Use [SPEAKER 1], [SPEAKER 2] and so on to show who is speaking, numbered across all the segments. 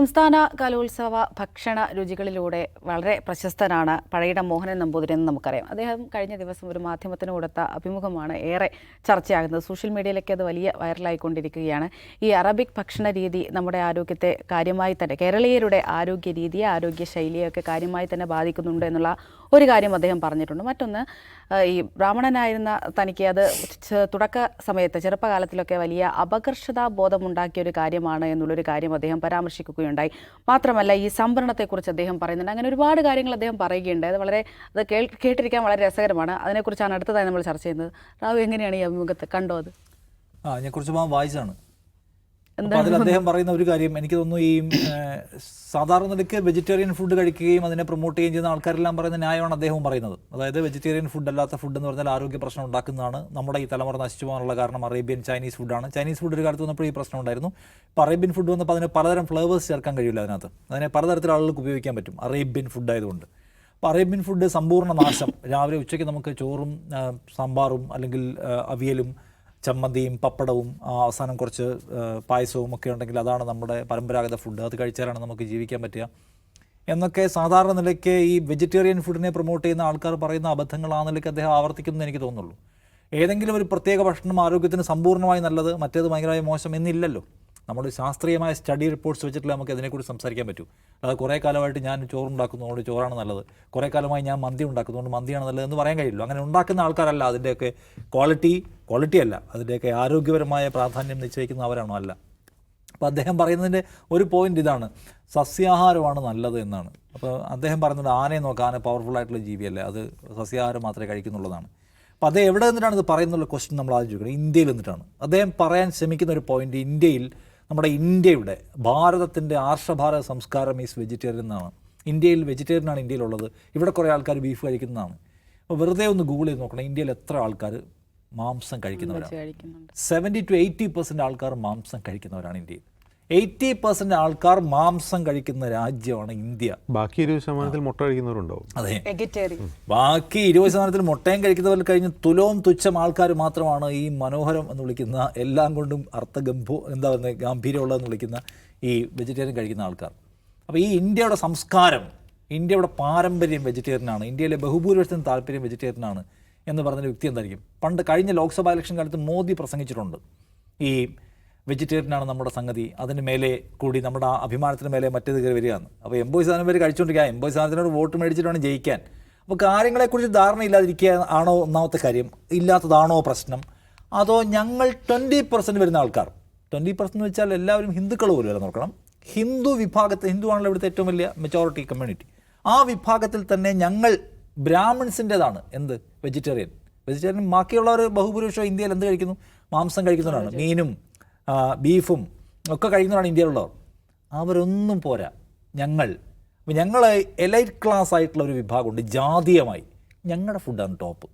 [SPEAKER 1] സംസ്ഥാന കലോത്സവ ഭക്ഷണ രുചികളിലൂടെ വളരെ പ്രശസ്തനാണ് പഴയിടം മോഹനൻ നമ്പൂതിരി എന്ന് നമുക്കറിയാം. അദ്ദേഹം കഴിഞ്ഞ ദിവസം ഒരു മാധ്യമത്തിന് കൊടുത്ത അഭിമുഖമാണ് ഏറെ ചർച്ചയാകുന്നത്. സോഷ്യൽ മീഡിയയിലൊക്കെ അത് വലിയ വൈറലായിക്കൊണ്ടിരിക്കുകയാണ്. ഈ അറബിക് ഭക്ഷണ രീതി നമ്മുടെ ആരോഗ്യത്തെ കാര്യമായി തന്നെ, കേരളീയരുടെ ആരോഗ്യ രീതിയെ, ആരോഗ്യ ശൈലിയൊക്കെ കാര്യമായി തന്നെ ബാധിക്കുന്നുണ്ട് എന്നുള്ള ഒരു കാര്യം അദ്ദേഹം പറഞ്ഞിട്ടുണ്ട്. മറ്റൊന്ന്, ഈ ബ്രാഹ്മണനായിരുന്ന തനിക്ക് അത് തുടക്ക സമയത്ത് ചെറുപ്പകാലത്തിലൊക്കെ വലിയ അപകർഷതാ ബോധമുണ്ടാക്കിയ ഒരു കാര്യമാണ് എന്നുള്ളൊരു കാര്യം അദ്ദേഹം പരാമർശിക്കുകയുണ്ടായി. മാത്രമല്ല, ഈ സംവരണത്തെക്കുറിച്ച് അദ്ദേഹം പറയുന്നുണ്ട്. അങ്ങനെ ഒരുപാട് കാര്യങ്ങൾ അദ്ദേഹം പറയുകയുണ്ടായി. അത് കേട്ടിരിക്കാൻ വളരെ രസകരമാണ്. അതിനെക്കുറിച്ചാണ് അടുത്തതായി നമ്മൾ ചർച്ച ചെയ്യുന്നത്. റാവു, എങ്ങനെയാണ് ഈ അഭിമുഖത്തെ കണ്ടോ? അത്
[SPEAKER 2] ഞാൻ കുറച്ച് ഭാഗം വായിച്ചാണ്. അതിൽ അദ്ദേഹം പറയുന്ന ഒരു കാര്യം എനിക്ക് തോന്നുന്നു, ഈ സാധാരണ നിലയ്ക്ക് വെജിറ്റേറിയൻ ഫുഡ് കഴിക്കുകയും അതിനെ പ്രൊമോട്ട് ചെയ്യുകയും ചെയ്യുന്ന ആൾക്കാരെല്ലാം പറയുന്ന ന്യായമാണ് അദ്ദേഹം പറയുന്നത്. അതായത് വെജിറ്റേറിയൻ ഫുഡ് അല്ലാത്ത ഫുഡ് എന്ന് പറഞ്ഞാൽ ആരോഗ്യ പ്രശ്നം ഉണ്ടാക്കുന്നതാണ്. നമ്മുടെ ഈ തലമുറ നശിച്ചു പോകാനുള്ള കാരണം അറേബ്യൻ ചൈനീസ് ഫുഡാണ്. ചൈനീസ് ഫുഡ് ഒരു കാലത്ത് വന്നപ്പോൾ ഈ പ്രശ്നം ഉണ്ടായിരുന്നു. ഇപ്പോൾ അറേബ്യൻ ഫുഡ് വന്നപ്പോൾ അതിന് പലതരം ഫ്ലേവേഴ്സ് ചേർക്കാൻ കഴിയില്ല. അതിനെ പലതരത്തിൽ ആളുകൾക്ക് ഉപയോഗിക്കാൻ പറ്റും അറേബ്യൻ ഫുഡ് ആയതുകൊണ്ട്. അപ്പോൾ അറേബ്യൻ ഫുഡ് സമ്പൂർണ്ണ നാശം. രാവിലെ ഉച്ചയ്ക്ക് നമുക്ക് ചോറും സാമ്പാറും അല്ലെങ്കിൽ അവിയലും ചമ്മന്തിയും പപ്പടവും അവസാനം കുറച്ച് പായസവും ഒക്കെ ഉണ്ടെങ്കിൽ അതാണ് നമ്മുടെ പരമ്പരാഗത ഫുഡ്. അത് കഴിച്ചാലാണ് നമുക്ക് ജീവിക്കാൻ പറ്റുക എന്നൊക്കെ സാധാരണ നിലയ്ക്ക് ഈ വെജിറ്റേറിയൻ ഫുഡിനെ പ്രൊമോട്ട് ചെയ്യുന്ന ആൾക്കാർ പറയുന്ന അബദ്ധങ്ങൾ ആ നിലയ്ക്ക് അദ്ദേഹം ആവർത്തിക്കുമെന്ന് എനിക്ക് തോന്നുള്ളൂ. ഏതെങ്കിലും ഒരു പ്രത്യേക ഭക്ഷണം ആരോഗ്യത്തിന് സമ്പൂർണ്ണമായി നല്ലത്, മറ്റേത് ഭയങ്കരമായി മോശം എന്നില്ലല്ലോ. നമ്മൾ ശാസ്ത്രീയമായ സ്റ്റഡി റിപ്പോർട്ട്സ് വെച്ചിട്ടില്ല നമുക്ക് അതിനെക്കുറിച്ച് സംസാരിക്കാൻ പറ്റൂ. അത് കുറേ കാലമായിട്ട് ഞാൻ ചോറുണ്ടാക്കുന്നതുകൊണ്ട് ചോറാണ് നല്ലത്, കുറേ കാലമായി ഞാൻ മന്തി ഉണ്ടാക്കുന്നതുകൊണ്ട് മന്തിയാണ് നല്ലതെന്ന് പറയാൻ കഴിയില്ല. അങ്ങനെ ഉണ്ടാക്കുന്ന ആൾക്കാരല്ല അതിൻ്റെയൊക്കെ ക്വാളിറ്റി അല്ല, അതിൻ്റെയൊക്കെ ആരോഗ്യപരമായ പ്രാധാന്യം നിശ്ചയിക്കുന്നവരാണോ അല്ല. അപ്പോൾ അദ്ദേഹം പറയുന്നതിൻ്റെ ഒരു പോയിന്റ് ഇതാണ്, സസ്യാഹാരമാണ് നല്ലത് എന്നാണ്. അപ്പോൾ അദ്ദേഹം പറയുന്നത് ആനയെ നോക്കുക, ആന പവർഫുൾ ആയിട്ടുള്ള ജീവിയല്ലേ, അത് സസ്യാഹാരം മാത്രമേ കഴിക്കുന്നുള്ളതാണ്. അപ്പോൾ അദ്ദേഹം എവിടെ നിന്നിട്ടാണ് ഇത് പറയുന്നുള്ള ക്വസ്റ്റ്യൻ നമ്മൾ ആലോചിക്കുന്നത്. ഇന്ത്യയിൽ നിന്നിട്ടാണ് അദ്ദേഹം പറയാൻ ശ്രമിക്കുന്ന ഒരു പോയിന്റ്. ഇന്ത്യയുടെ ഭാരതത്തിൻ്റെ ആർഷഭാരത സംസ്കാരം ഈസ് വെജിറ്റേറിയൻ എന്നാണ്. ഇന്ത്യയിൽ വെജിറ്റേറിയനാണ് ഇന്ത്യയിലുള്ളത്. ഇവിടെ കുറേ ആൾക്കാർ ബീഫ് കഴിക്കുന്നതാണ്. അപ്പോൾ വെറുതെ ഒന്ന് ഗൂഗിൾ ചെയ്ത് നോക്കണം, ഇന്ത്യയിൽ എത്ര ആൾക്കാർ മാംസം കഴിക്കുന്നവരാണ്. 70 to 80% ആൾക്കാർ മാംസം കഴിക്കുന്നവരാണ് ഇന്ത്യയിൽ. 80% ആൾക്കാർ മാംസം കഴിക്കുന്ന രാജ്യമാണ് ഇന്ത്യ.
[SPEAKER 3] ബാക്കി 20% മുട്ട കഴിക്കുന്നവരുണ്ടാവും.
[SPEAKER 2] അതെ, ബാക്കി 20% മുട്ടയും കഴിക്കുന്നവർ കഴിഞ്ഞ് തുച്ഛം ആൾക്കാർ മാത്രമാണ് ഈ മനോഹരം എന്ന് വിളിക്കുന്ന, എല്ലാം കൊണ്ടും ഗാംഭീര്യമുള്ളതെന്ന് വിളിക്കുന്ന ഈ വെജിറ്റേറിയൻ കഴിക്കുന്ന ആൾക്കാർ. അപ്പോൾ ഈ ഇന്ത്യയുടെ സംസ്കാരം, ഇന്ത്യയുടെ പാരമ്പര്യം വെജിറ്റേറിയനാണ്, ഇന്ത്യയിലെ ബഹുഭൂരിപക്ഷത്തിന് താല്പര്യം വെജിറ്റേറിയനാണ് എന്ന് പറഞ്ഞൊരു വ്യക്തി എന്തായിരിക്കും? പണ്ട് കഴിഞ്ഞ ലോക്സഭാ ഇലക്ഷൻ കാലത്ത് മോദി പ്രസംഗിച്ചിട്ടുണ്ട്, ഈ വെജിറ്റേറിയനാണ് നമ്മുടെ സംഗതി, അതിന് മേലെ കൂടി നമ്മുടെ അഭിമാനത്തിന് മേലെ മറ്റേത് കയറി വരികയാണ്. അപ്പോൾ 80% പേര് കഴിച്ചുകൊണ്ടിരിക്കുക, 80% വോട്ട് മേടിച്ചിട്ടാണ് ജയിക്കാൻ. അപ്പോൾ കാര്യങ്ങളെക്കുറിച്ച് ധാരണ ഇല്ലാതിരിക്കുക ആണോ ഒന്നാമത്തെ കാര്യം? ഇല്ലാത്തതാണോ പ്രശ്നം? അതോ ഞങ്ങൾ 20% വരുന്ന ആൾക്കാർ, 20% എന്ന് വെച്ചാൽ എല്ലാവരും ഹിന്ദുക്കൾ പോലും അല്ല, നോക്കണം, ഹിന്ദുവാണല്ലോ ഇവിടുത്തെ ഏറ്റവും വലിയ മെജോറിറ്റി കമ്മ്യൂണിറ്റി. ആ വിഭാഗത്തിൽ തന്നെ ഞങ്ങൾ ബ്രാഹ്മിൺസിൻ്റെതാണ് എന്ത് വെജിറ്റേറിയൻ. ബാക്കിയുള്ളവർ ബഹുഭൂരിപക്ഷം ഇന്ത്യയിൽ എന്ത് കഴിക്കുന്നു? മാംസം കഴിക്കുന്നവരാണ്. മീനും ബീഫും ഒക്കെ കഴിക്കുന്നവരാണ് ഇന്ത്യയിലുള്ളവർ. അവരൊന്നും പോരാ. ഞങ്ങൾ എലൈറ്റ് ക്ലാസ് ആയിട്ടുള്ള ഒരു വിഭാഗമുണ്ട്. ജാതീയമായി ഞങ്ങളുടെ ഫുഡാണ് ടോപ്പ്.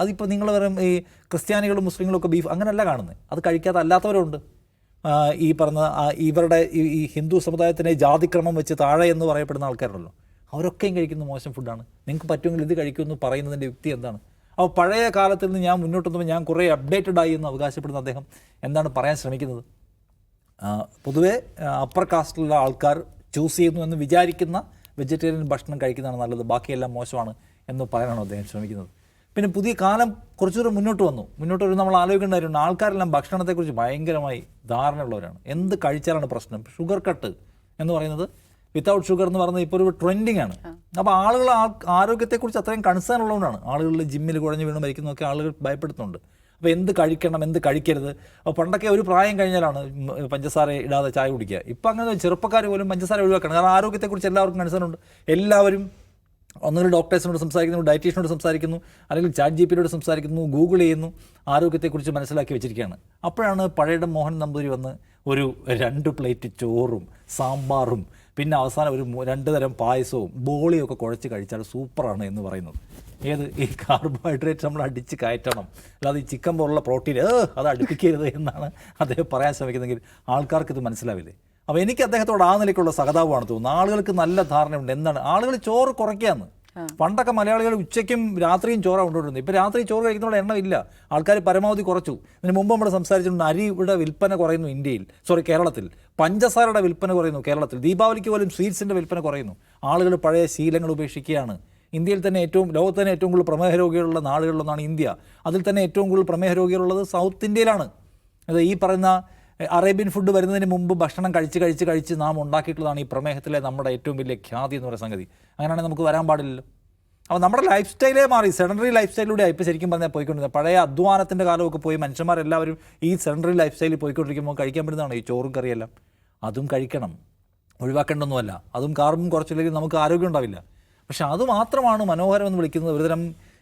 [SPEAKER 2] അതിപ്പോൾ നിങ്ങൾ പറയും ഈ ക്രിസ്ത്യാനികളും മുസ്ലിങ്ങളും ഒക്കെ ബീഫ് അങ്ങനെയല്ല കാണുന്നത്. അത് കഴിക്കാത്ത അല്ലാത്തവരുണ്ട്. ഈ പറഞ്ഞ ഇവരുടെ ഈ ഹിന്ദു സമുദായത്തിനെ ജാതിക്രമം വെച്ച് താഴെ എന്ന് പറയപ്പെടുന്ന ആൾക്കാരുണ്ടല്ലോ, അവരൊക്കെയും കഴിക്കുന്ന മോശം ഫുഡാണ്. നിങ്ങൾക്ക് പറ്റുമെങ്കിൽ ഇത് കഴിക്കുമെന്ന് പറയുന്നതിൻ്റെ യുക്തി എന്താണ്? അപ്പോൾ പഴയ കാലത്തിൽ നിന്ന് ഞാൻ മുന്നോട്ട് വന്നപ്പോൾ ഞാൻ കുറേ അപ്ഡേറ്റഡ് ആയി എന്ന് അവകാശപ്പെടുന്ന അദ്ദേഹം എന്താണ് പറയാൻ ശ്രമിക്കുന്നത്? പൊതുവേ അപ്പർ കാസ്റ്റിലുള്ള ആൾക്കാർ ചൂസ് ചെയ്യുന്നു എന്ന് വിചാരിക്കുന്ന വെജിറ്റേറിയൻ ഭക്ഷണം കഴിക്കുന്നതാണ് നല്ലത്, ബാക്കിയെല്ലാം മോശമാണ് എന്ന് പറയാനാണ് അദ്ദേഹം ശ്രമിക്കുന്നത്. പിന്നെ പുതിയ കാലം കുറച്ചുകൂടെ മുന്നോട്ട് വരും. നമ്മൾ ആലോചിക്കേണ്ട കാര്യമുണ്ട്, ആൾക്കാരെല്ലാം ഭക്ഷണത്തെക്കുറിച്ച് ഭയങ്കരമായി ധാരണയുള്ളവരാണ്. എന്ത് കഴിച്ചാലാണ് പ്രശ്നം? ഷുഗർ കട്ട് എന്ന് പറയുന്നത്, വിത്തൗട്ട് ഷുഗർ എന്ന് പറയുന്നത് ഇപ്പോൾ ഒരു ട്രെൻഡിങ് ആണ്. അപ്പോൾ ആളുകൾ ആരോഗ്യത്തെക്കുറിച്ച് അത്രയും കൺസേൺ ഉള്ളതുകൊണ്ടാണ് ആളുകളിൽ ജിമ്മിൽ കുഴഞ്ഞു വീണ് മരിക്കുന്നതൊക്കെ ആളുകൾ ഭയപ്പെടുത്തുന്നുണ്ട്. അപ്പോൾ എന്ത് കഴിക്കണം, എന്ത് കഴിക്കരുത്. അപ്പോൾ പണ്ടൊക്കെ ഒരു പ്രായം കഴിഞ്ഞാലാണ് പഞ്ചസാര ഇടാതെ ചായ കുടിക്കുക. ഇപ്പോൾ അങ്ങനെ ചെറുപ്പക്കാർ പോലും പഞ്ചസാര ഒഴിവാക്കണം. കാരണം ആരോഗ്യത്തെക്കുറിച്ച് എല്ലാവർക്കും കൺസേൺ ഉണ്ട്. എല്ലാവരും ഒന്നുകിൽ ഡോക്ടേഴ്സിനോട് സംസാരിക്കുന്നു, ഡയറ്റീഷ്യനോട് സംസാരിക്കുന്നു, അല്ലെങ്കിൽ ചാറ്റ് ജിപിയോട് സംസാരിക്കുന്നു, ഗൂഗിൾ ചെയ്യുന്നു, ആരോഗ്യത്തെക്കുറിച്ച് മനസ്സിലാക്കി വെച്ചിരിക്കുകയാണ്. അപ്പോഴാണ് പഴയിടം മോഹൻ നമ്പൂതിരി വന്ന് ഒരു 2 പ്ലേറ്റ് ചോറും സാമ്പാറും പിന്നെ അവസാനം ഒരു 2 തരം പായസവും ബോളിയും ഒക്കെ കുഴച്ച് കഴിച്ചാൽ സൂപ്പറാണ് എന്ന് പറയുന്നത്. ഈ കാർബോഹൈഡ്രേറ്റ് നമ്മൾ അടിച്ച് കയറ്റണം, അല്ലാതെ ഈ ചിക്കൻ പോലുള്ള പ്രോട്ടീൻ അത് അടുപ്പിക്കരുത് എന്നാണ് അദ്ദേഹം പറയാൻ ശ്രമിക്കുന്നതെങ്കിൽ ആൾക്കാർക്ക് ഇത് മനസ്സിലാവില്ലേ? അപ്പോൾ എനിക്ക് അദ്ദേഹത്തോട് ആ നിലയ്ക്കുള്ള സഹതാപമാണ് തോന്നുന്നത്. ആളുകൾക്ക് നല്ല ധാരണയുണ്ട് എന്താണ്, ആളുകൾ ചോറ് കുറയ്ക്കാമെന്ന്. പണ്ടൊക്കെ മലയാളികൾ ഉച്ചയ്ക്കും രാത്രിയും ചോറാണ് കൊണ്ടുവരുന്നത്. ഇപ്പോൾ രാത്രി ചോറ് കഴിക്കുന്നവരുടെ എണ്ണം ഇല്ല, ആൾക്കാർ പരമാവധി കുറച്ചു. ഇതിന് മുമ്പ് നമ്മൾ സംസാരിച്ചിട്ടുണ്ട്, അരിയുടെ വിൽപ്പന കുറയുന്നു കേരളത്തിൽ, പഞ്ചസാരയുടെ വിൽപ്പന കുറയുന്നു കേരളത്തിൽ, ദീപാവലിക്ക് പോലും സ്വീറ്റ്സിൻ്റെ വിൽപ്പന കുറയുന്നു. ആളുകൾ പഴയ ശീലങ്ങൾ ഉപേക്ഷിക്കുകയാണ്. ഇന്ത്യയിൽ തന്നെ ലോകത്ത് തന്നെ ഏറ്റവും കൂടുതൽ പ്രമേഹ രോഗികളുള്ള നാടുകളിലൊന്നാണ് ഇന്ത്യ. അതിൽ തന്നെ ഏറ്റവും കൂടുതൽ പ്രമേഹ രോഗികളുള്ളത് സൗത്ത് ഇന്ത്യയിലാണ്. അത് ഈ പറയുന്ന അറേബ്യൻ ഫുഡ് വരുന്നതിന് മുമ്പ് ഭക്ഷണം കഴിച്ച് നാം ഉണ്ടാക്കിയിട്ടുള്ളതാണ് ഈ പ്രമേഹത്തിലെ നമ്മുടെ ഏറ്റവും വലിയ ഖ്യാതി എന്ന് പറയുന്ന സംഗതി. അങ്ങനെയാണെങ്കിൽ നമുക്ക് വരാൻ പാടില്ലല്ലോ. അപ്പോൾ നമ്മുടെ ലൈഫ് സ്റ്റൈലേ മാറി, സെഡൻഡറി ലൈഫ് സ്റ്റൈലിലൂടെ ഇപ്പോൾ ശരിക്കും പറഞ്ഞാൽ പോയിക്കൊണ്ടിരുന്നത്. പഴയ അധ്വാനത്തിൻ്റെ കാലമൊക്കെ പോയി മനുഷ്യന്മാരെല്ലാവരും ഈ സെഡൻഡറി ലൈഫ് സ്റ്റൈലിൽ പോയിക്കൊണ്ടിരിക്കുമ്പോൾ കഴിക്കാൻ പറ്റുന്നതാണ് ഈ ചോറും കറിയെല്ലാം. അതും കഴിക്കണം, ഒഴിവാക്കേണ്ടതൊന്നുമല്ല. അതും കാർബും കുറച്ചില്ലെങ്കിൽ നമുക്ക് ആരോഗ്യം ഉണ്ടാവില്ല. പക്ഷെ അതുമാത്രമാണ് മനോഹരം എന്ന് വിളിക്കുന്നത് ഒരുതരം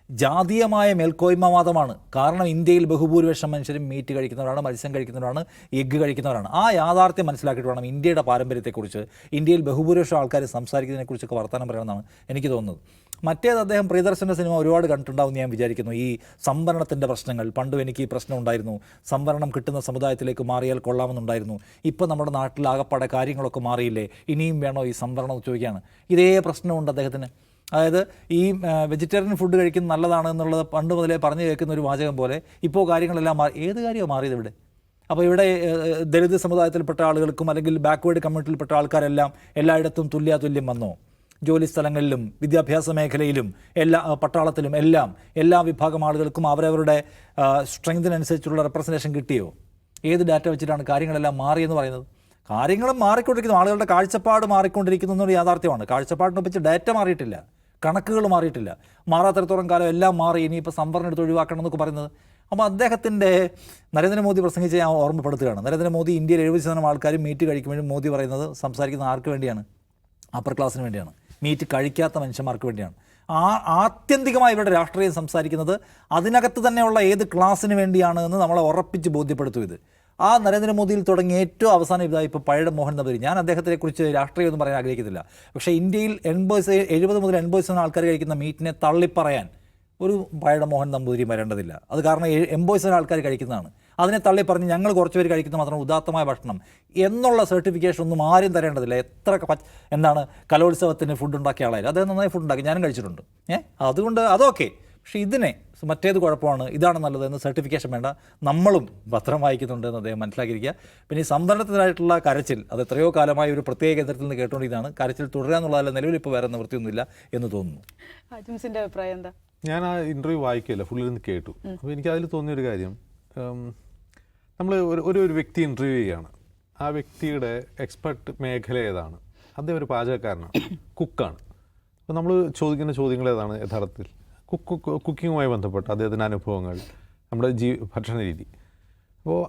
[SPEAKER 2] ജാതീയമായ മേൽക്കോയ്മവാദമാണ്. കാരണം ഇന്ത്യയിൽ ബഹുഭൂരിപക്ഷം മനുഷ്യരും മീറ്റ് കഴിക്കുന്നവരാണ്, മത്സ്യം കഴിക്കുന്നവരാണ്, എഗ്ഗ് കഴിക്കുന്നവരാണ്. ആ യാഥാർത്ഥ്യം മനസ്സിലാക്കിയിട്ട് വേണം ഇന്ത്യയുടെ പാരമ്പര്യത്തെക്കുറിച്ച്, ഇന്ത്യയിൽ ബഹുഭൂരിപക്ഷം ആൾക്കാർ സംസാരിക്കുന്നതിനെക്കുറിച്ചൊക്കെ വർത്തമാനം പറയണമെന്നാണ് എനിക്ക് തോന്നുന്നത്. മറ്റേത് അദ്ദേഹം പ്രിയദർശൻ്റെ സിനിമ ഒരുപാട് കണ്ടിട്ടുണ്ടാവുമെന്ന് ഞാൻ വിചാരിക്കുന്നു. ഈ സംവരണത്തിൻ്റെ പ്രശ്നങ്ങൾ, പണ്ടും എനിക്ക് ഈ പ്രശ്നം ഉണ്ടായിരുന്നു, സംവരണം കിട്ടുന്ന സമുദായത്തിലേക്ക് മാറിയാൽ കൊള്ളാമെന്നുണ്ടായിരുന്നു. ഇപ്പോൾ നമ്മുടെ നാട്ടിൽ ആകപ്പാടെ കാര്യങ്ങളൊക്കെ മാറിയില്ലേ, ഇനിയും വേണോ ഈ സംവരണം എന്ന് ചോദിക്കുകയാണ്. ഇതേ പ്രശ്നമുണ്ട് അദ്ദേഹത്തിന്. അതായത് ഈ വെജിറ്റേറിയൻ ഫുഡ് കഴിക്കുന്നത് നല്ലതാണ് എന്നുള്ളത് പണ്ട് മുതലേ പറഞ്ഞു കേൾക്കുന്ന ഒരു വാചകം പോലെ ഇപ്പോൾ കാര്യങ്ങളെല്ലാം മാറി. ഏത് കാര്യമാണ് മാറിയത് ഇവിടെ? അപ്പോൾ ഇവിടെ ദളിത് സമുദായത്തിൽപ്പെട്ട ആളുകൾക്കും അല്ലെങ്കിൽ ബാക്ക്വേർഡ് കമ്മ്യൂണിറ്റിയിൽപ്പെട്ട ആൾക്കാരെല്ലാം എല്ലായിടത്തും തുല്യം വന്നോ? ജോലി സ്ഥലങ്ങളിലും വിദ്യാഭ്യാസ മേഖലയിലും പട്ടാളത്തിലും എല്ലാ വിഭാഗം ആളുകൾക്കും അവരവരുടെ സ്ട്രെങ്തിനനുസരിച്ചുള്ള റെപ്രസെൻറ്റേഷൻ കിട്ടിയോ? ഏത് ഡാറ്റ വെച്ചിട്ടാണ് കാര്യങ്ങളെല്ലാം മാറിയെന്ന് പറയുന്നത്? കാര്യങ്ങളും മാറിക്കൊണ്ടിരിക്കുന്നു, ആളുകളുടെ കാഴ്ചപ്പാട് മാറിക്കൊണ്ടിരിക്കുന്നു എന്നൊരു യാഥാർത്ഥ്യമാണ്. കാഴ്ചപ്പാടിനൊപ്പിച്ച് ഡാറ്റ മാറിയിട്ടില്ല, കണക്കുകൾ മാറിയിട്ടില്ല. മാറാത്തിടത്തോളം കാലം എല്ലാം മാറി, ഇനിയിപ്പോൾ സംവരണം എടുത്ത് ഒഴിവാക്കണം എന്നൊക്കെ പറയുന്നത്. അപ്പോൾ അദ്ദേഹത്തിൻ്റെ നരേന്ദ്രമോദി പ്രസംഗിച്ച് ഞാൻ ഓർമ്മപ്പെടുത്തുകയാണ്. നരേന്ദ്രമോദി ഇന്ത്യയിൽ 70% ആൾക്കാരും മീറ്റ് കഴിക്കുമ്പോഴും മോദി പറയുന്നത് സംസാരിക്കുന്നത് ആർക്ക് വേണ്ടിയാണ്? അപ്പർ ക്ലാസ്സിന് വേണ്ടിയാണ്, മീറ്റ് കഴിക്കാത്ത മനുഷ്യന്മാർക്ക് വേണ്ടിയാണ്. ആത്യന്തികമായി ഇവരുടെ രാഷ്ട്രീയം സംസാരിക്കുന്നത് അതിനകത്ത് തന്നെയുള്ള ഏത് ക്ലാസ്സിന് വേണ്ടിയാണ് എന്ന് നമ്മളെ ഉറപ്പിച്ച് ബോധ്യപ്പെടുത്തും. ഇത് ആ നരേന്ദ്രമോദിയിൽ തുടങ്ങിയ ഏറ്റവും അവസാനം ഇതായി ഇപ്പോൾ പഴയ മോഹൻ നമ്പൂതിരി. ഞാൻ അദ്ദേഹത്തെക്കുറിച്ച് രാഷ്ട്രീയമൊന്നും പറയാൻ ആഗ്രഹിക്കുന്നില്ല. പക്ഷേ ഇന്ത്യയിൽ 70 മുതൽ 80% ആൾക്കാർ കഴിക്കുന്ന മീറ്റിനെ തള്ളിപ്പറയാൻ ഒരു പഴയ മോഹൻ നമ്പൂതിരി വരേണ്ടതില്ല. അത് കാരണം 80% ആൾക്കാർ കഴിക്കുന്നതാണ്. അതിനെ തള്ളിപ്പറഞ്ഞ് ഞങ്ങൾ കുറച്ച് പേര് കഴിക്കുന്ന മാത്രം ഉദാത്തമായ ഭക്ഷണം എന്നുള്ള സർട്ടിഫിക്കേഷൻ ഒന്നും ആരും തരേണ്ടതില്ല. എത്ര കലോത്സവത്തിന് ഫുഡ് ഉണ്ടാക്കിയ ആളായാലും അദ്ദേഹം നന്നായി ഫുഡ് ഉണ്ടാക്കി, ഞാനും കഴിച്ചിട്ടുണ്ട്. അതുകൊണ്ട് അതൊക്കെ. പക്ഷേ ഇതിനെ മറ്റേത് കുഴപ്പമാണ്, ഇതാണ് നല്ലതെന്ന് സർട്ടിഫിക്കേഷൻ വേണ്ട. നമ്മളും പത്രം വായിക്കുന്നുണ്ട് എന്ന് അദ്ദേഹം മനസ്സിലാക്കിയിരിക്കുക. പിന്നെ ഈ സംവരണത്തിനായിട്ടുള്ള കരച്ചിൽ അത് എത്രയോ കാലമായി ഒരു പ്രത്യേക കേന്ദ്രത്തിൽ നിന്ന് കേട്ടുകൊണ്ടിരിക്കുന്നതാണ്. കരച്ചിൽ തുടരുക എന്നുള്ളതല്ല, നിലവിൽ ഇപ്പോൾ വേറെ നിവൃത്തിയൊന്നുമില്ല എന്ന് തോന്നുന്നു.
[SPEAKER 1] ജിംസിൻ്റെ അഭിപ്രായം എന്താ?
[SPEAKER 3] ഞാൻ ആ ഇൻ്റർവ്യൂ വായിക്കില്ല, ഫുള്ളിരുന്ന് കേട്ടു. അപ്പോൾ എനിക്ക് അതിൽ തോന്നിയൊരു കാര്യം, നമ്മൾ ഒരു വ്യക്തി ഇൻ്റർവ്യൂ ചെയ്യുകയാണ്. ആ വ്യക്തിയുടെ എക്സ്പെർട്ട് മേഖല ഏതാണ്? അദ്ദേഹം ഒരു പാചകക്കാരനാണ്, കുക്കാണ്. അപ്പോൾ നമ്മൾ ചോദിക്കുന്ന ചോദ്യങ്ങൾ ഏതാണ്? യഥാർത്ഥത്തിൽ കുക്കിങ്ങുമായി ബന്ധപ്പെട്ട അദ്ദേഹത്തിൻ്റെ അനുഭവങ്ങൾ, നമ്മുടെ ഭക്ഷണ രീതി. അപ്പോൾ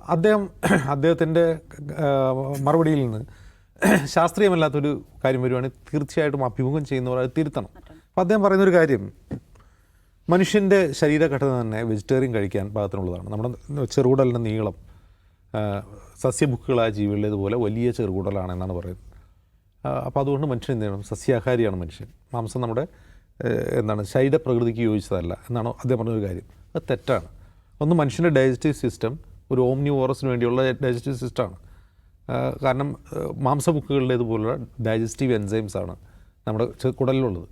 [SPEAKER 3] അദ്ദേഹത്തിൻ്റെ മറുപടിയിൽ നിന്ന് ശാസ്ത്രീയമല്ലാത്തൊരു കാര്യം വരുവാണെങ്കിൽ തീർച്ചയായിട്ടും അഭിമുഖം ചെയ്യുന്നവർ അത് തിരുത്തണം. അപ്പോൾ അദ്ദേഹം പറയുന്നൊരു കാര്യം, മനുഷ്യൻ്റെ ശരീരഘടന തന്നെ വെജിറ്റേറിയൻ കഴിക്കാൻ പാകത്തിനുള്ളതാണ്. നമ്മുടെ ചെറുകുടലിൻ്റെ നീളം സസ്യഭുക്കുകളായ ജീവികളുടേതുപോലെ വലിയ ചെറുകുടലാണ് എന്നാണ് പറയുന്നത്. അപ്പോൾ അതുകൊണ്ട് മനുഷ്യൻ എന്ത് ചെയ്യണം? സസ്യാഹാരിയാണ് മനുഷ്യൻ. മാംസം നമ്മുടെ ശരീരപ്രകൃതിക്ക് യോജിച്ചതല്ല എന്നാണ് അദ്ദേഹം പറഞ്ഞൊരു കാര്യം. അത് തെറ്റാണ്. ഒന്ന്, മനുഷ്യൻ്റെ ഡൈജസ്റ്റീവ് സിസ്റ്റം ഒരു ഓംനിവോറസിന് വേണ്ടിയുള്ള ഡൈജസ്റ്റീവ് സിസ്റ്റമാണ്. കാരണം മാംസബുക്കുകളുടേതുപോലുള്ള ഡൈജസ്റ്റീവ് എൻസൈംസാണ് നമ്മുടെ കുടലിലുള്ളത്.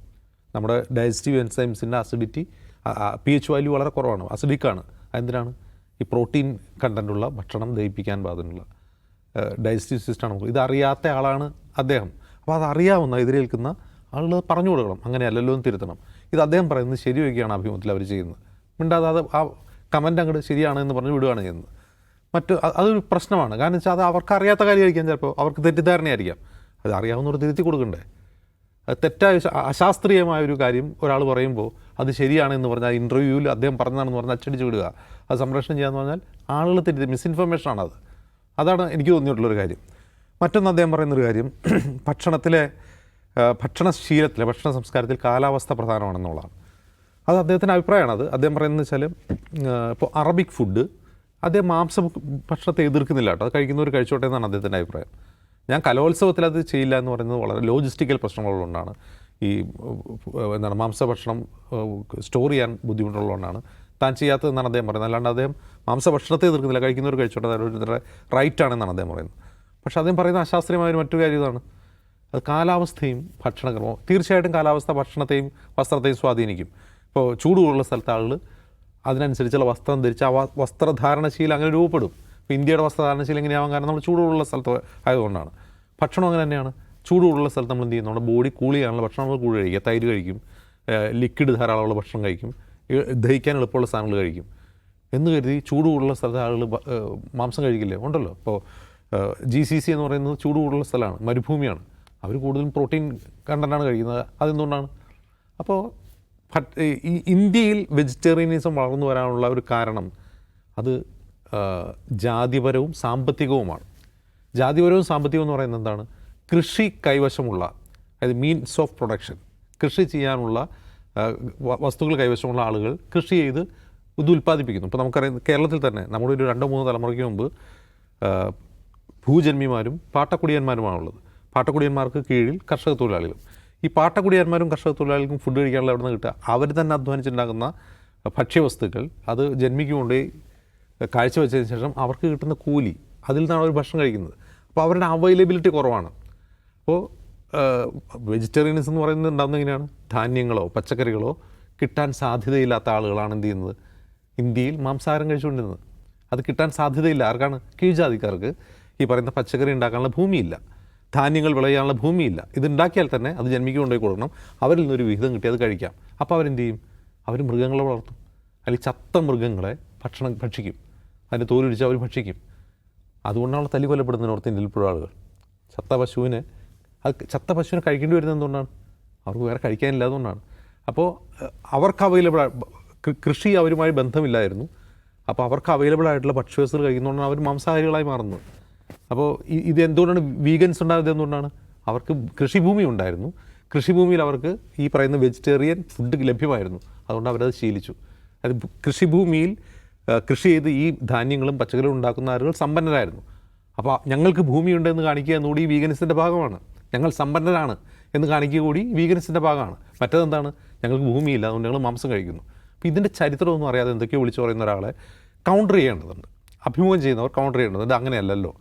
[SPEAKER 3] നമ്മുടെ ഡൈജസ്റ്റീവ് എൻസൈംസിൻ്റെ അസിഡിറ്റി pH വാല്യൂ വളരെ കുറവാണ്, അസിഡിക്കാണ്. എന്തിനാണ്? ഈ പ്രോട്ടീൻ കണ്ടൻറ്റുള്ള ഭക്ഷണം ദഹിപ്പിക്കാൻ പാകത്തിനുള്ള ഡൈജസ്റ്റീവ് സിസ്റ്റമാണ്. ഇതറിയാത്ത ആളാണ് അദ്ദേഹം. അപ്പോൾ അതറിയാവുന്ന എതിരേൽക്കുന്ന ആളുകൾ പറഞ്ഞു കൊടുക്കണം, അങ്ങനെയല്ലല്ലോ എന്ന് തിരുത്തണം. ഇത് അദ്ദേഹം പറയുന്നത് ശരിവയ്ക്കുകയാണ് അഭിമുഖത്തിൽ അവർ ചെയ്യുന്നത്. മിണ്ടാതെ അത് ആ കമൻ്റ് അങ്ങോട്ട് ശരിയാണ് എന്ന് പറഞ്ഞ് വിടുകയാണ് ചെയ്യുന്നത്. അതൊരു പ്രശ്നമാണ്. കാരണം വെച്ചാൽ അത് അവർക്ക് അറിയാത്ത കാര്യമായിരിക്കാം, ചിലപ്പോൾ അവർക്ക് തെറ്റിദ്ധാരണയായിരിക്കാം. അത് അറിയാവുന്നവർ തിരുത്തി കൊടുക്കണ്ടേ? അത് തെറ്റായ അശാസ്ത്രീയമായ ഒരു കാര്യം ഒരാൾ പറയുമ്പോൾ അത് ശരിയാണെന്ന് പറഞ്ഞാൽ ഇൻ്റർവ്യൂവിൽ അദ്ദേഹം പറഞ്ഞതാണെന്ന് പറഞ്ഞാൽ അച്ചടിച്ച് വിടുക, അത് സംപ്രേഷണം ചെയ്യാന്ന് പറഞ്ഞാൽ ആളുകൾ തെറ്റി, മിസ്ഇൻഫർമേഷനാണ് അത്. അതാണ് എനിക്ക് തോന്നിയിട്ടുള്ളൊരു കാര്യം. മറ്റൊന്ന് അദ്ദേഹം പറയുന്നൊരു കാര്യം, ഭക്ഷണശീലത്തിലെ ഭക്ഷണ സംസ്കാരത്തിൽ കാലാവസ്ഥ പ്രധാനമാണെന്നുള്ളതാണ്. അത് അദ്ദേഹത്തിൻ്റെ അഭിപ്രായമാണത്. അദ്ദേഹം പറയുന്നത് വെച്ചാൽ ഇപ്പോൾ അറബിക് ഫുഡ് അദ്ദേഹം ഭക്ഷണത്തെ എതിർക്കുന്നില്ല കേട്ടോ, അത് കഴിക്കുന്നവർ കഴിച്ചോട്ടെ എന്നാണ് അദ്ദേഹത്തിൻ്റെ അഭിപ്രായം. ഞാൻ കലോത്സവത്തിൽ അത് ചെയ്യില്ല എന്ന് പറയുന്നത് വളരെ ലോജിസ്റ്റിക്കൽ പ്രശ്നങ്ങളുള്ളതുകൊണ്ടാണ്. ഈ മാംസഭക്ഷണം സ്റ്റോർ ചെയ്യാൻ ബുദ്ധിമുട്ടുള്ളതുകൊണ്ടാണ് താൻ ചെയ്യാത്തതെന്നാണ് അദ്ദേഹം പറയുന്നത്. അല്ലാണ്ട് അദ്ദേഹം മാംസഭക്ഷണത്തെ എതിർക്കുന്നില്ല, കഴിക്കുന്നവർ കഴിച്ചോട്ടെ, ഓരോരുത്തരുടെ റൈറ്റാണെന്നാണ് അദ്ദേഹം പറയുന്നത്. പക്ഷേ അദ്ദേഹം പറയുന്ന അശാസ്ത്രീയമായ മറ്റൊരു കാര്യം ഇതാണ്, അത് കാലാവസ്ഥയും ഭക്ഷണക്രമവും തീർച്ചയായിട്ടും കാലാവസ്ഥ ഭക്ഷണത്തെയും വസ്ത്രത്തെയും സ്വാധീനിക്കും. ഇപ്പോൾ ചൂട് കൂടുതലുള്ള സ്ഥലത്ത് ആളുകൾ അതിനനുസരിച്ചുള്ള വസ്ത്രം ധരിച്ച് ആ വസ്ത്രധാരണശീലം അങ്ങനെ രൂപപ്പെടും. ഇപ്പോൾ ഇന്ത്യയുടെ വസ്ത്രധാരണശീലം എങ്ങനെയാവാൻ കാരണം നമ്മൾ ചൂട് കൂടുതലുള്ള സ്ഥലത്ത് ആയതുകൊണ്ടാണ്. ഭക്ഷണം അങ്ങനെ തന്നെയാണ്. ചൂട് കൂടുതലുള്ള സ്ഥലത്ത് നമ്മൾ എന്ത് ചെയ്യും, നമ്മുടെ ബോഡി കൂൾ ചെയ്യാനുള്ള ഭക്ഷണം നമ്മൾ കൂടുതൽ കഴിക്കുക. തൈര് കഴിക്കും, ലിക്വിഡ് ധാരാളമുള്ള ഭക്ഷണം കഴിക്കും, ദഹിക്കാൻ എളുപ്പമുള്ള സാധനങ്ങൾ കഴിക്കും എന്ന് കരുതി ചൂട് കൂടുതലുള്ള സ്ഥലത്ത് ആളുകൾ മാംസം കഴിക്കില്ലേ? ഉണ്ടല്ലോ. ഇപ്പോൾ GCC എന്ന് പറയുന്നത് ചൂട് കൂടുതലുള്ള സ്ഥലമാണ്, മരുഭൂമിയാണ്. അവർ കൂടുതലും പ്രോട്ടീൻ കണ്ടൻ്റാണ് കഴിക്കുന്നത്. അതെന്തുകൊണ്ടാണ്? അപ്പോൾ ഈ ഇന്ത്യയിൽ വെജിറ്റേറിയനിസം വളർന്നു വരാനുള്ള ഒരു കാരണം അത് ജാതിപരവും സാമ്പത്തികവുമാണ്. ജാതിപരവും സാമ്പത്തികവും എന്ന് പറയുന്നത് എന്താണ്? കൃഷി കൈവശമുള്ള, അതായത് മീൻസ് ഓഫ് പ്രൊഡക്ഷൻ, കൃഷി ചെയ്യാനുള്ള വസ്തുക്കൾ കൈവശമുള്ള ആളുകൾ കൃഷി ചെയ്ത് ഇത് ഉൽപ്പാദിപ്പിക്കുന്നു. ഇപ്പോൾ നമുക്കറിയാം, കേരളത്തിൽ തന്നെ നമ്മുടെ ഒരു 2-3 തലമുറയ്ക്ക് മുമ്പ് ഭൂജന്മിമാരും പാട്ടക്കുടിയന്മാരുമാണുള്ളത്. പാട്ടക്കുടിയന്മാർക്ക് കീഴിൽ കർഷക തൊഴിലാളികളും. ഈ പാട്ടക്കുടിയന്മാരും കർഷക തൊഴിലാളികൾക്കും ഫുഡ് കഴിക്കാനുള്ള എവിടെ നിന്ന് കിട്ടുക? അവർ തന്നെ അധ്വാനിച്ചുണ്ടാക്കുന്ന ഭക്ഷ്യവസ്തുക്കൾ അത് ജന്മിക്ക് കൊണ്ടുപോയി കാഴ്ചവെച്ചതിന് ശേഷം അവർക്ക് കിട്ടുന്ന കൂലി, അതിൽ നിന്നാണ് അവർ ഭക്ഷണം കഴിക്കുന്നത്. അപ്പോൾ അവരുടെ അവൈലബിലിറ്റി കുറവാണ്. അപ്പോൾ വെജിറ്റേറിയനിസം എന്ന് പറയുന്നത് ഉണ്ടാകുന്നത് എങ്ങനെയാണ്? ധാന്യങ്ങളോ പച്ചക്കറികളോ കിട്ടാൻ സാധ്യതയില്ലാത്ത ആളുകളാണ് എന്ത് ചെയ്യുന്നത്? ഇന്ത്യയിൽ മാംസാഹാരം കഴിച്ചുകൊണ്ടിരുന്നത്. അത് കിട്ടാൻ സാധ്യതയില്ല. ആർക്കാണ്? കീഴ്ജാതിക്കാർക്ക്. ഈ പറയുന്ന പച്ചക്കറി ഉണ്ടാക്കാനുള്ള ഭൂമിയില്ല, ധാന്യങ്ങൾ വിളയാനുള്ള ഭൂമിയില്ല. ഇതുണ്ടാക്കിയാൽ തന്നെ അത് ജന്മിക്ക് കൊണ്ടുപോയി കൊടുക്കണം. അവരിൽ നിന്നൊരു വിഹിതം കിട്ടി അത് കഴിക്കാം. അപ്പോൾ അവരെന്ത് ചെയ്യും? അവർ മൃഗങ്ങളെ വളർത്തും, അല്ലെങ്കിൽ ചത്ത മൃഗങ്ങളെ ഭക്ഷിക്കും. അതിൻ്റെ തോലുരിച്ച് അവർ ഭക്ഷിക്കും. അതുകൊണ്ടാണ് തല്ലി കൊല്ലപ്പെടുന്ന നോർത്ത് ഇന്ത്യയിൽ ഇപ്പോഴും ആളുകൾ. ചത്ത പശുവിനെ കഴിക്കേണ്ടി വരുന്നത് എന്തുകൊണ്ടാണ്? അവർക്ക് വേറെ കഴിക്കാനില്ലാത്തതുകൊണ്ടാണ്. അപ്പോൾ അവർക്ക് അവൈലബിൾ, കൃഷി അവരുമായി ബന്ധമില്ലായിരുന്നു. അപ്പോൾ അവർക്ക് അവൈലബിൾ ആയിട്ടുള്ള ഭക്ഷ്യവസ്തുക്കൾ കഴിക്കുന്നതുകൊണ്ടാണ് അവർ മാംസാഹാരികളായി മാറുന്നത്. അപ്പോൾ ഇത് എന്തുകൊണ്ടാണ് വീഗൻസ് ഉണ്ടായത്? എന്തുകൊണ്ടാണ്? അവർക്ക് കൃഷിഭൂമി ഉണ്ടായിരുന്നു. കൃഷിഭൂമിയിൽ അവർക്ക് ഈ പറയുന്ന വെജിറ്റേറിയൻ ഫുഡ് ലഭ്യമായിരുന്നു. അതുകൊണ്ട് അവരത് ശീലിച്ചു. അത് കൃഷിഭൂമിയിൽ കൃഷി ചെയ്ത് ഈ ധാന്യങ്ങളും പച്ചക്കറികളും ഉണ്ടാക്കുന്ന ആളുകൾ സമ്പന്നരായിരുന്നു. അപ്പോൾ ഞങ്ങൾക്ക് ഭൂമിയുണ്ടെന്ന് കാണിക്കുക എന്നുകൂടി ഈ വീഗനിസത്തിൻ്റെ ഭാഗമാണ്. ഞങ്ങൾ സമ്പന്നരാണ് എന്ന് കാണിക്കുക കൂടി വീഗനിസത്തിൻ്റെ ഭാഗമാണ്. മറ്റേതെന്താണ്? ഞങ്ങൾക്ക് ഭൂമിയില്ല, അതുകൊണ്ട് ഞങ്ങൾ മാംസം കഴിക്കുന്നു. അപ്പോൾ ഇതിൻ്റെ ചരിത്രമൊന്നും അറിയാതെ എന്തൊക്കെയോ വിളിച്ചു പറയുന്ന ഒരാളെ കൗണ്ടർ ചെയ്യേണ്ടതുണ്ട്. അഭിമുഖം ചെയ്യുന്നവർ കൗണ്ടർ ചെയ്യേണ്ടതുണ്ട്. ഇത് അങ്ങനെയല്ലല്ലോ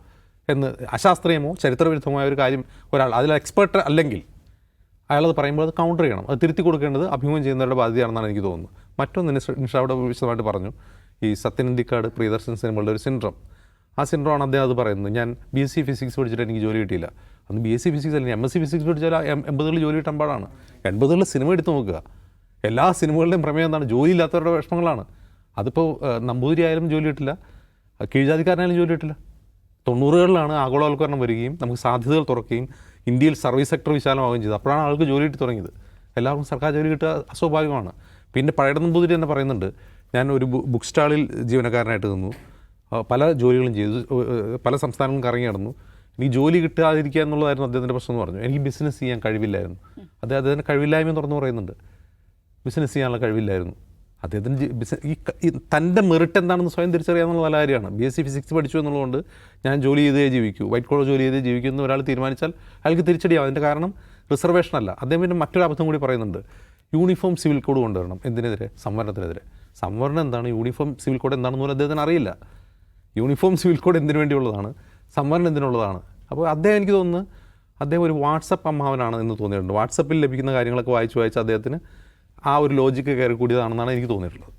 [SPEAKER 3] എന്ന് അശാസ്ത്രീയമോ ചരിത്രവിരുദ്ധമായ ഒരു കാര്യം ഒരാൾ അതിൽ എക്സ്പെർട്ട് അല്ലെങ്കിൽ അയാളത് പറയുമ്പോൾ അത് കൗണ്ടർ ചെയ്യണം. അത് തിരുത്തി കൊടുക്കേണ്ടത് അഭിമുഖം ചെയ്യുന്നവരുടെ ബാധ്യതയാണെന്നാണ് എനിക്ക് തോന്നുന്നത്. മറ്റൊന്ന് നിഷ അവിടെ വിശദമായിട്ട് പറഞ്ഞു, ഈ സത്യനന്ദിക്കാട് പ്രിയദർശൻ സിനിമകളുടെ ഒരു സിൻഡ്രം. ആ സിൻഡ്രമാണ് അദ്ദേഹം അത് പറയുന്നത്. ഞാൻ BSc ഫിസിക്സ് പഠിച്ചിട്ട് എനിക്ക് ജോലി കിട്ടിയില്ല. അന്ന് BSc ഫിസിക്സ് അല്ലെങ്കിൽ MSc ഫിസിക്സ് പഠിച്ചാൽ 80കളിൽ ജോലി കിട്ടാൻ പാടാണ്. 80കളിൽ സിനിമ എടുത്ത് നോക്കുക. എല്ലാ സിനിമകളുടെയും പ്രമേയം എന്താണ്? ജോലി ഇല്ലാത്തവരുടെ വിഷമങ്ങളാണ്. അതിപ്പോൾ നമ്പൂതിരി ആയാലും ജോലി കിട്ടില്ല, കീഴ്ജാതിക്കാരനായാലും ജോലി കിട്ടില്ല. 90കളിലാണ് ആഗോളവൽക്കരണം വരികയും നമുക്ക് സാധ്യതകൾ തുറക്കുകയും ഇന്ത്യയിൽ സർവീസ് സെക്ടർ വിശാലമാവുകയും ചെയ്തു. അപ്പോഴാണ് ആൾക്ക് ജോലി കിട്ടി തുടങ്ങിയത്. എല്ലാവർക്കും സർക്കാർ ജോലി കിട്ടുക അസ്വാഭാവികമാണ്. പിന്നെ പഴയ നമ്പൂതിരി തന്നെ പറയുന്നുണ്ട്, ഞാൻ ഒരു ബുക്ക് സ്റ്റാളിൽ ജീവനക്കാരനായിട്ട് നിന്നു, പല ജോലികളും ചെയ്തു, പല സംസ്ഥാനങ്ങളും കറങ്ങി നടന്നു. എനിക്ക് ജോലി കിട്ടാതിരിക്കുക എന്നുള്ളതായിരുന്നു അദ്ദേഹത്തിൻ്റെ പ്രശ്നം എന്ന് പറഞ്ഞു. എനിക്ക് ബിസിനസ് ചെയ്യാൻ കഴിവില്ലായിരുന്നു. അദ്ദേഹത്തിൻ്റെ കഴിവില്ലായ്മ തുറന്നു പറയുന്നുണ്ട്. ബിസിനസ് ചെയ്യാനുള്ള കഴിവില്ലായിരുന്നു അദ്ദേഹത്തിന്. ഈ തൻ്റെ മെറിറ്റ് എന്താണെന്ന് സ്വയം തിരിച്ചറിയാമെന്നുള്ള നല്ല കാര്യമാണ്. BSc ഫിസിക്സ് പഠിച്ചു എന്നുള്ളതുകൊണ്ട് ഞാൻ ജോലി ചെയ്തേ ജീവിക്കൂ, വൈറ്റ് കോളർ ജോലി ചെയ്തേ ജീവിക്കൂ എന്ന് ഒരാൾ തീരുമാനിച്ചാൽ അയാൾക്ക് തിരിച്ചടിയാവും. അതിൻ്റെ കാരണം റിസർവേഷനല്ല. അദ്ദേഹം പിന്നെ മറ്റൊരു അബദ്ധം കൂടി പറയുന്നുണ്ട്, യൂണിഫോം സിവിൽ കോഡ് കൊണ്ടുവരണം. എന്തിനെതിരെ? സംവരണത്തിനെതിരെ. സംവരണം എന്താണ്, യൂണിഫോം സിവിൽ കോഡ് എന്താണെന്ന് പോലും അദ്ദേഹത്തിന് അറിയില്ല. യൂണിഫോം സിവിൽ കോഡ് എന്തിനു വേണ്ടിയുള്ളതാണ്, സംവരണം എന്തിനുള്ളതാണ്? അപ്പോൾ അദ്ദേഹം, എനിക്ക് തോന്നുന്നു അദ്ദേഹം ഒരു വാട്സപ്പ് അമ്മാവനാണ് എന്ന് തോന്നിയിട്ടുണ്ട്. വാട്സപ്പിൽ ലഭിക്കുന്ന കാര്യങ്ങളൊക്കെ വായിച്ച് അദ്ദേഹത്തിന് ആ ഒരു ലോജിക്ക് കയറി കൂടിയതാണെന്നാണ് എനിക്ക് തോന്നിയിട്ടുള്ളത്.